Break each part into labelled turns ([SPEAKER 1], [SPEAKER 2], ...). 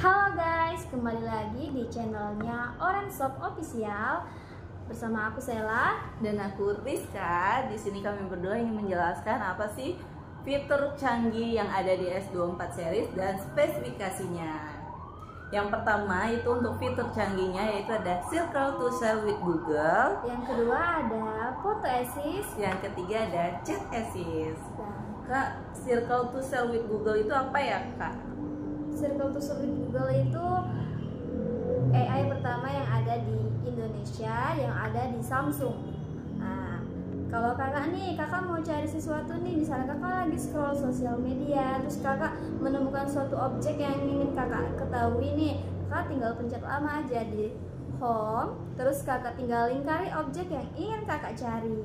[SPEAKER 1] Halo guys, kembali lagi di channelnya Orange Shop Official bersama aku Sela
[SPEAKER 2] dan aku Rizka. Di sini kami berdua ingin menjelaskan apa sih fitur canggih yang ada di S24 series dan spesifikasinya. Yang pertama itu untuk fitur canggihnya yaitu ada Circle to Share with Google.
[SPEAKER 1] Yang kedua ada Photo Assist.
[SPEAKER 2] Yang ketiga ada Chat Assist. Kak, Circle to Share with Google itu apa ya Kak?
[SPEAKER 1] Circle to Share with Google itu AI pertama yang ada di Indonesia, yang ada di Samsung. Nah, kalau kakak mau cari sesuatu nih, misalnya kakak lagi scroll sosial media, terus kakak menemukan suatu objek yang ingin kakak ketahui nih, kakak tinggal pencet lama aja di home, terus kakak tinggal lingkari objek yang ingin kakak cari.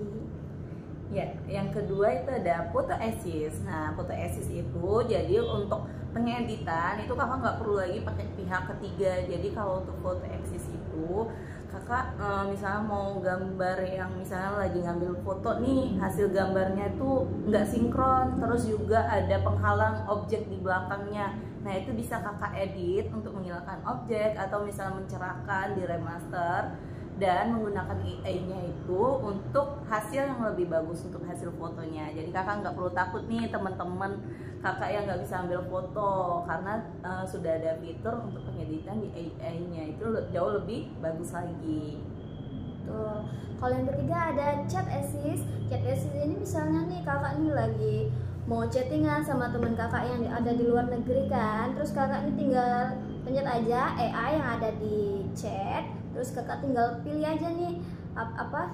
[SPEAKER 2] Ya, yang kedua itu ada Photo Assist. Nah, Photo Assist itu jadi untuk pengeditan itu kakak nggak perlu lagi pakai pihak ketiga. Jadi kalau untuk Photo Assist itu kakak misalnya mau gambar yang misalnya lagi ngambil foto nih, hasil gambarnya tuh nggak sinkron, terus juga ada penghalang objek di belakangnya. Nah, itu bisa kakak edit untuk menghilangkan objek atau misalnya mencerahkan di remaster dan menggunakan AI-nya itu untuk hasil yang lebih bagus untuk hasil fotonya. Jadi kakak nggak perlu takut nih teman-teman kakak yang nggak bisa ambil foto karena sudah ada fitur untuk pengeditan di AI-nya itu jauh lebih bagus lagi.
[SPEAKER 1] Tuh. Kalau yang ketiga ada Chat Assist. Chat Assist ini misalnya nih kakak nih lagi mau chattingan sama teman kakak yang ada di luar negeri kan, terus kakak nih tinggal pencet aja AI yang ada di chat, terus kakak tinggal pilih aja nih apa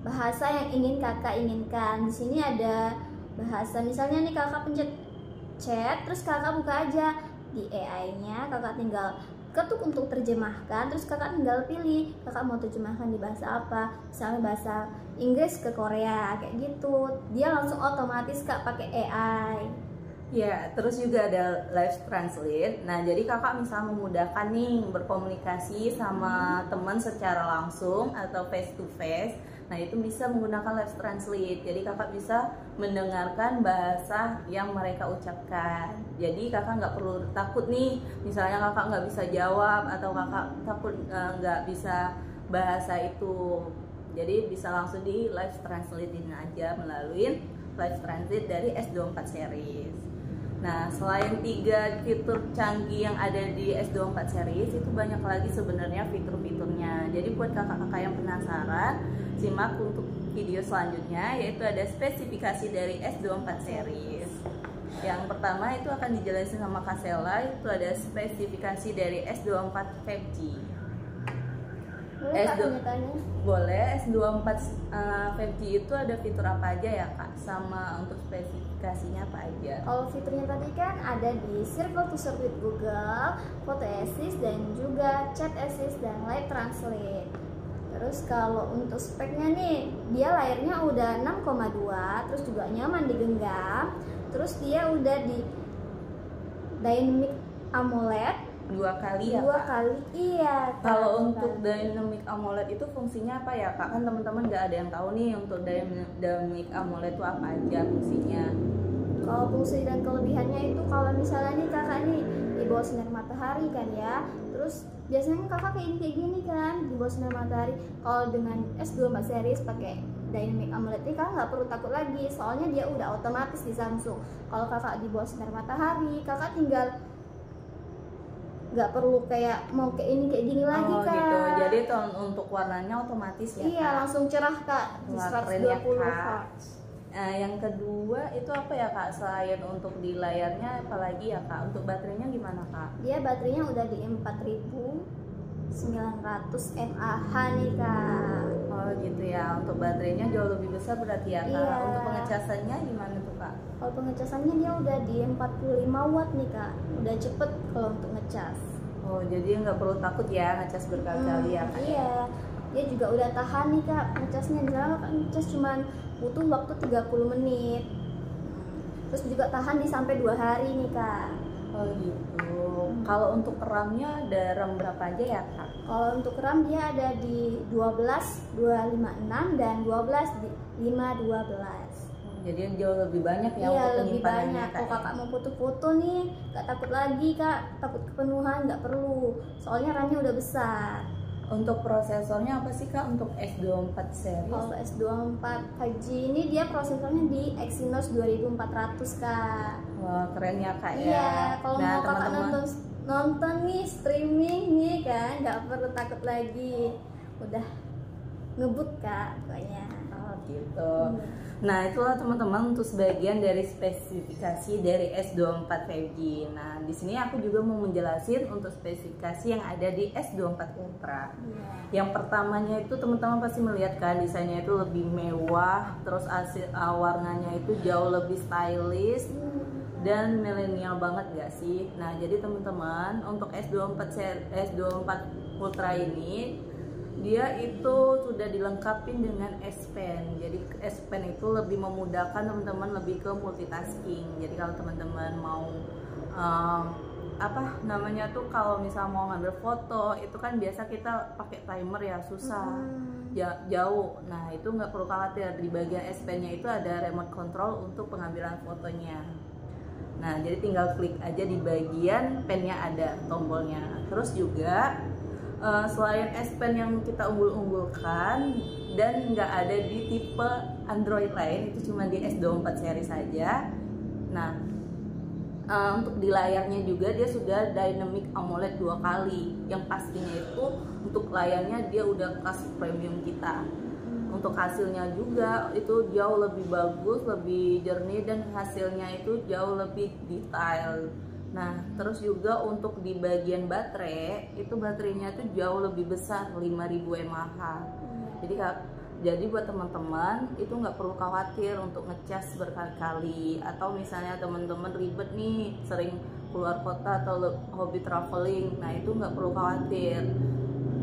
[SPEAKER 1] bahasa yang ingin kakak inginkan. Di sini ada bahasa, misalnya nih kakak pencet chat, terus kakak buka aja di AI-nya, kakak tinggal ketuk untuk terjemahkan, terus kakak tinggal pilih kakak mau terjemahkan di bahasa apa, misalnya bahasa Inggris ke Korea kayak gitu, dia langsung otomatis kak pakai AI.
[SPEAKER 2] Ya, terus juga ada live translate. Nah, jadi kakak misalnya memudahkan nih berkomunikasi sama teman secara langsung atau face to face. Nah, itu bisa menggunakan live translate. Jadi kakak bisa mendengarkan bahasa yang mereka ucapkan. Jadi kakak nggak perlu takut nih, misalnya kakak nggak bisa jawab atau kakak takut nggak bisa bahasa itu. Jadi bisa langsung di live translate-in aja melalui live translate dari S24 series. Nah, selain 3 fitur canggih yang ada di S24 series, itu banyak lagi sebenarnya fitur-fiturnya. Jadi buat kakak-kakak yang penasaran, simak untuk video selanjutnya, yaitu ada spesifikasi dari S24 series. Yang pertama itu akan dijelasin sama Kak Sela, itu ada spesifikasi dari S24 5G. Boleh, S24 5G itu ada fitur apa aja ya Kak? Sama untuk spesifikasinya apa aja?
[SPEAKER 1] Kalau fiturnya tadi kan ada di Circle to Share with Google, Photo Assist, dan juga Chat Assist dan Live Translate. Terus kalau untuk speknya nih, dia layarnya udah 6,2, terus juga nyaman digenggam. Terus dia udah di Dynamic AMOLED
[SPEAKER 2] 2 kali ya
[SPEAKER 1] 2
[SPEAKER 2] Kak?
[SPEAKER 1] kali, iya.
[SPEAKER 2] Kalau untuk Dynamic AMOLED itu fungsinya apa ya Kak? Kan teman-teman nggak ada yang tahu nih untuk Dynamic AMOLED itu apa aja fungsinya.
[SPEAKER 1] Kalau fungsi dan kelebihannya itu kalau misalnya nih kakak nih di bawah sinar matahari kan ya, terus biasanya kakak kayak gini kan di bawah sinar matahari. Kalau dengan S24 series pakai Dynamic AMOLED ini kakak nggak perlu takut lagi, soalnya dia udah otomatis di Samsung. Kalau kakak di bawah sinar matahari, kakak tinggal nggak perlu kayak mau kayak gini lagi Kak.
[SPEAKER 2] Gitu. Jadi untuk warnanya otomatis ya
[SPEAKER 1] iya, Kak? Langsung cerah Kak di 120 Hz.
[SPEAKER 2] Nah, yang kedua itu apa ya Kak? Selain untuk di layarnya apalagi ya Kak? Untuk baterainya gimana Kak?
[SPEAKER 1] Dia baterainya udah di 4900 mAh nih Kak.
[SPEAKER 2] Oh gitu ya, untuk baterainya jauh lebih besar berarti ya Kak.
[SPEAKER 1] Iya.
[SPEAKER 2] Untuk pengecasannya gimana tuh Kak?
[SPEAKER 1] Kalau pengecasannya dia udah di 45 watt nih Kak, udah cepet kalau untuk ngecas.
[SPEAKER 2] Oh, jadi nggak perlu takut ya ngecas berkali-kali ya Kak?
[SPEAKER 1] Iya, dia juga udah tahan nih Kak ngecasnya. Misalnya Kak ngecas cuman butuh waktu 30 menit. Terus juga tahan di sampai 2 hari nih Kak.
[SPEAKER 2] Oh gitu. Kalau untuk RAM-nya ada RAM berapa aja ya Kak?
[SPEAKER 1] Kalau untuk RAM dia ada di 12, 256 dan 12 di 512.
[SPEAKER 2] Jadi jauh lebih banyak ya
[SPEAKER 1] Iya,
[SPEAKER 2] untuk
[SPEAKER 1] lebih
[SPEAKER 2] penyimpanannya
[SPEAKER 1] banyak.
[SPEAKER 2] Kak.
[SPEAKER 1] Kalau kakak mau foto-foto nih, nggak takut lagi kak, takut kepenuhan, nggak perlu. Soalnya RAM-nya udah besar.
[SPEAKER 2] Untuk prosesornya apa sih Kak untuk S24 series?
[SPEAKER 1] Kalau S24 5G ini dia prosesornya di Exynos 2400 kak.
[SPEAKER 2] Wah, keren ya Kak ya.
[SPEAKER 1] Iya, kalau
[SPEAKER 2] Nah,
[SPEAKER 1] mau kakak
[SPEAKER 2] teman-teman,
[SPEAKER 1] nonton nih streaming nih kan, nggak perlu takut lagi. Udah ngebut kak pokoknya.
[SPEAKER 2] oh gitu.
[SPEAKER 1] Hmm.
[SPEAKER 2] Nah, itulah teman-teman untuk sebagian dari spesifikasi dari S24 5G. Nah, di sini aku juga mau menjelasin untuk spesifikasi yang ada di S24 Ultra.
[SPEAKER 1] Iya.
[SPEAKER 2] Yang pertamanya itu teman-teman pasti melihat kan desainnya itu lebih mewah, terus warnanya itu jauh lebih stylish dan milenial banget gak sih? Nah, jadi teman-teman untuk S24 Ultra ini dia itu sudah dilengkapi dengan S Pen. Jadi S Pen itu lebih memudahkan teman-teman lebih ke multitasking. Jadi kalau teman-teman mau apa namanya tuh, kalau misal mau ngambil foto itu kan biasa kita pakai timer ya, susah jauh. Nah, itu nggak perlu khawatir, di bagian S Pen-nya itu ada remote control untuk pengambilan fotonya. Nah, jadi tinggal klik aja di bagian pennya ada tombolnya. Terus juga selain S Pen yang kita unggul-unggulkan dan nggak ada di tipe Android lain, itu cuma di S24 series saja. Nah, untuk di layarnya juga dia sudah Dynamic AMOLED 2 kali, yang pastinya itu untuk layarnya dia udah kelas premium kita. Untuk hasilnya juga itu jauh lebih bagus, lebih jernih, dan hasilnya itu jauh lebih detail. Nah, terus juga untuk di bagian baterai, itu baterainya tuh jauh lebih besar, 5000 mAh. Jadi buat teman-teman itu nggak perlu khawatir untuk ngecas berkali-kali, atau misalnya teman-teman ribet nih, sering keluar kota atau hobi traveling, nah itu nggak perlu khawatir.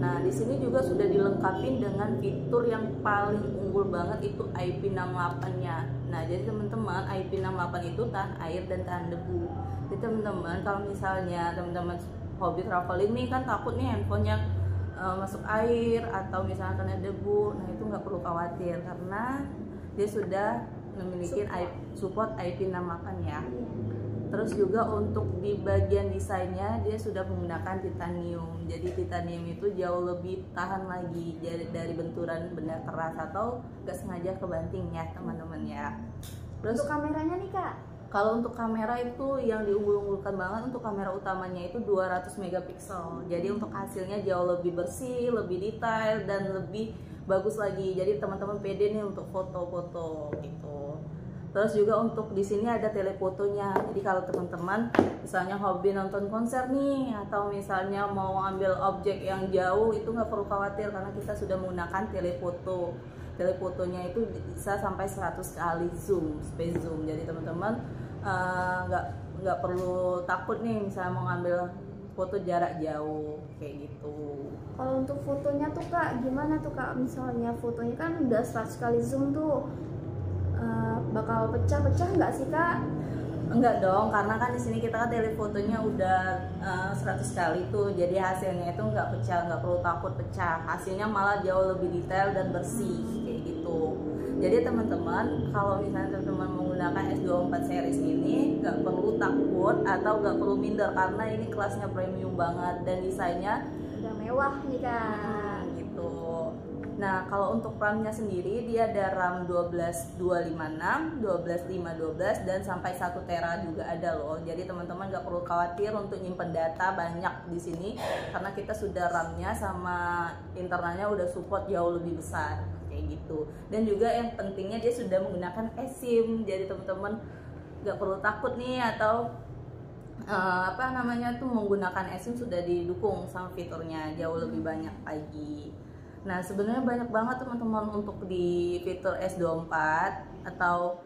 [SPEAKER 2] Nah, di sini juga sudah dilengkapi dengan fitur yang paling unggul banget, itu IP68-nya. Nah, jadi teman-teman, IP68 itu tahan air dan tahan debu. Jadi teman-teman, kalau misalnya teman-teman hobi traveling nih kan takut nih handphonenya masuk air atau misalnya kena debu, nah itu nggak perlu khawatir karena dia sudah memiliki support IP68 ya. Terus juga untuk di bagian desainnya dia sudah menggunakan titanium. Jadi titanium itu jauh lebih tahan lagi dari benturan benda keras atau nggak sengaja kebanting ya teman-teman ya. Terus
[SPEAKER 1] untuk kameranya nih kak,
[SPEAKER 2] kalau untuk kamera itu yang diunggul-unggulkan banget, untuk kamera utamanya itu 200 megapiksel. Jadi untuk hasilnya jauh lebih bersih, lebih detail, dan lebih bagus lagi. Jadi teman-teman pede nih untuk foto-foto gitu. Terus juga untuk di sini ada telefotonya. Jadi kalau teman-teman misalnya hobi nonton konser nih, atau misalnya mau ambil objek yang jauh, itu nggak perlu khawatir karena kita sudah menggunakan telefoto. Telefotonya itu bisa sampai 100 kali zoom, space zoom. Jadi teman-teman nggak perlu takut nih misalnya mau ngambil foto jarak jauh kayak gitu.
[SPEAKER 1] kalau untuk fotonya tuh kak gimana tuh kak, misalnya fotonya kan udah 100 kali zoom tuh, bakal pecah-pecah nggak sih kak?
[SPEAKER 2] Enggak dong, karena kan di sini kita kan telefotonya udah 100 kali tuh, jadi hasilnya itu nggak pecah, nggak perlu takut pecah. Hasilnya malah jauh lebih detail dan bersih kayak gitu. Jadi teman-teman, kalau misalnya teman-teman menggunakan S24 series ini nggak perlu takut atau nggak perlu minder karena ini kelasnya premium banget dan desainnya
[SPEAKER 1] Udah mewah nih kak.
[SPEAKER 2] gitu. Nah, kalau untuk RAM-nya sendiri dia ada RAM 12256, 12512 dan sampai 1 tera juga ada loh. Jadi teman-teman nggak perlu khawatir untuk nyimpen data banyak di sini karena kita sudah RAM-nya sama internalnya udah support jauh lebih besar kayak gitu. Dan juga yang pentingnya dia sudah menggunakan eSIM. Jadi teman-teman nggak perlu takut nih atau apa namanya tuh menggunakan eSIM sudah didukung sama fiturnya jauh lebih banyak lagi. Nah, sebenarnya banyak banget teman-teman untuk di fitur S24 atau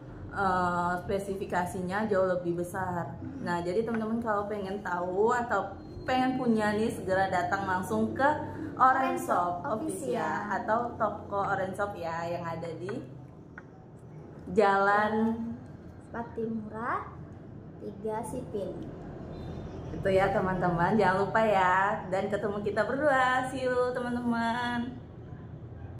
[SPEAKER 2] spesifikasinya jauh lebih besar. Nah, jadi teman-teman kalau pengen tahu atau pengen punya nih, segera datang langsung ke Orange Shop Official atau toko Orange Shop ya yang ada di Jalan
[SPEAKER 1] Patimura 3 Sipin.
[SPEAKER 2] Itu ya teman-teman, jangan lupa ya, dan ketemu kita berdua. See you teman-teman.